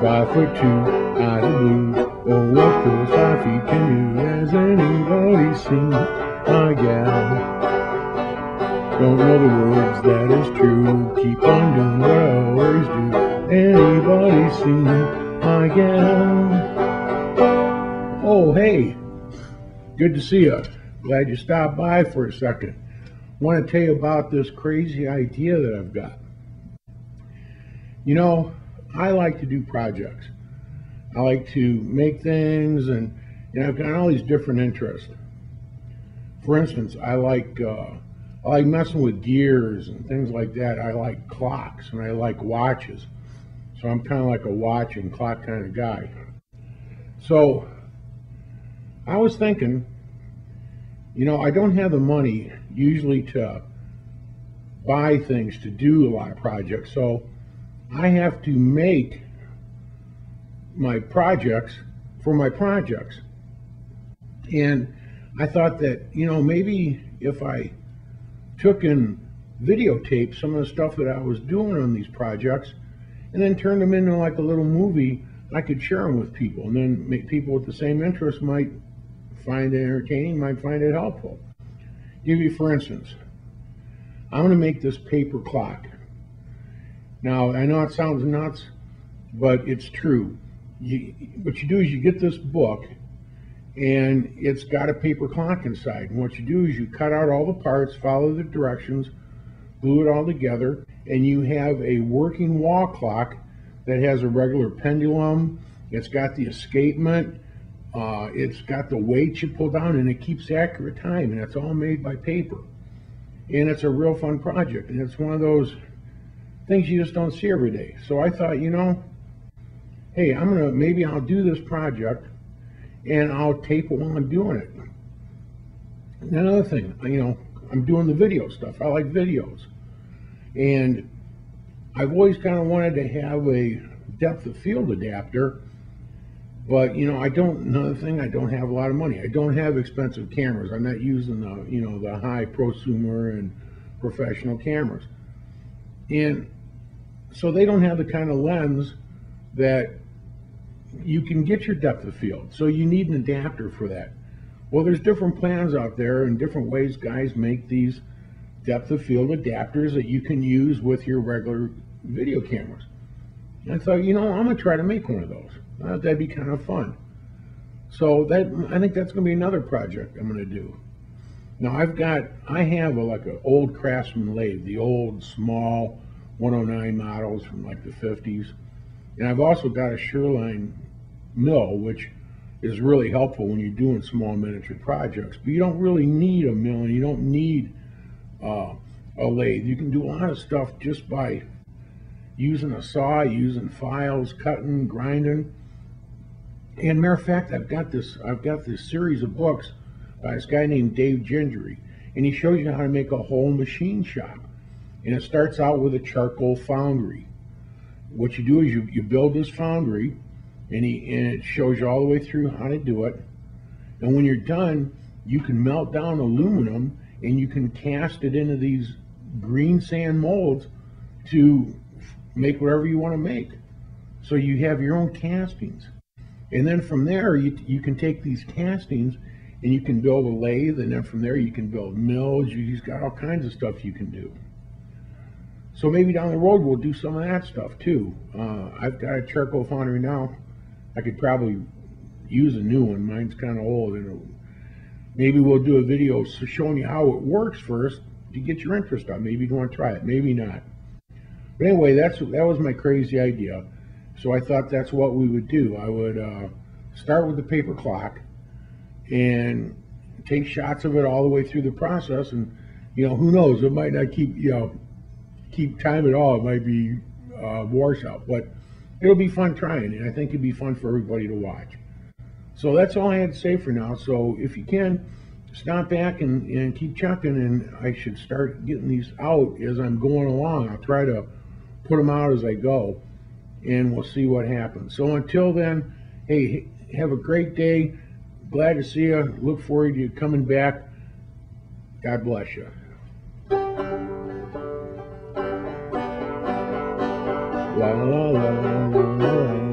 5'2", eyes are blue. Oh, what those 5 feet can do. Has anybody seen my gal? Don't know the words, that is true. Keep on doing what I always do. Anybody seen my gal? Oh, hey, good to see you. Glad you stopped by for a second. Want to tell you about this crazy idea that I've got. You know, I like to do projects. I like to make things, and I've got all these different interests. For instance, I like messing with gears and things like that. I like clocks and I like watches. So I'm kind of like a watch and clock kind of guy. So I was thinking, you know, I don't have the money usually to buy things to do a lot of projects. So I have to make my projects for my projects. And I thought that, you know, maybe if I took and videotaped some of the stuff that I was doing on these projects and then turned them into like a little movie, I could share them with people, and then people with the same interest might find it entertaining, might find it helpful. Give you, for instance, I'm going to make this paper clock. Now, I know it sounds nuts, but it's true. What you do is you get this book, and it's got a paper clock inside. And what you do is you cut out all the parts, follow the directions, glue it all together, and you have a working wall clock that has a regular pendulum. It's got the escapement. It's got the weights you pull down, and it keeps accurate time, and it's all made by paper. And it's a real fun project, and it's one of those things you just don't see every day. So I thought, you know, hey, maybe I'll do this project, and I'll tape it while I'm doing it. And another thing, you know, I'm doing the video stuff. I like videos. And I've always kind of wanted to have a depth of field adapter, but, you know, another thing, I don't have a lot of money. I don't have expensive cameras. I'm not using the high prosumer and professional cameras. And so they don't have the kind of lens that you can get your depth of field. So you need an adapter for that. Well, there's different plans out there and different ways guys make these depth of field adapters that you can use with your regular video cameras. And I thought, you know, I'm going to try to make one of those. That'd be kind of fun. So I think that's going to be another project I'm going to do. Now I have like an old Craftsman lathe, the old small 109 models from like the 50s. And I've also got a Shoreline mill, which is really helpful when you're doing small miniature projects. But you don't really need a mill, and you don't need a lathe. You can do a lot of stuff just by using a saw, using files, cutting, grinding. And matter of fact, I've got this series of books by this guy named Dave Gingery, and he shows you how to make a whole machine shop. And it starts out with a charcoal foundry. What you do is you build this foundry, and it shows you all the way through how to do it. And when you're done, you can melt down aluminum, and you can cast it into these green sand molds to make whatever you want to make. So you have your own castings. And then from there, you can take these castings and you can build a lathe, and then from there you can build mills. You've got all kinds of stuff you can do. So maybe down the road we'll do some of that stuff too. I've got a charcoal foundry now. I could probably use a new one. Mine's kind of old, and maybe we'll do a video showing you how it works first to get your interest on. Maybe you want to try it, maybe not. But anyway, that was my crazy idea. So I thought that's what we would do. I would start with the paper clock and take shots of it all the way through the process. And, you know, who knows? It might not keep time at all. It might be washout, but it'll be fun trying, and I think it'd be fun for everybody to watch. So that's all I had to say for now. So if you can, stop back and keep checking, and I should start getting these out as I'm going along. I'll try to put them out as I go, and we'll see what happens. So until then, hey, have a great day. Glad to see you. Look forward to you coming back. God bless you. La la la la la la.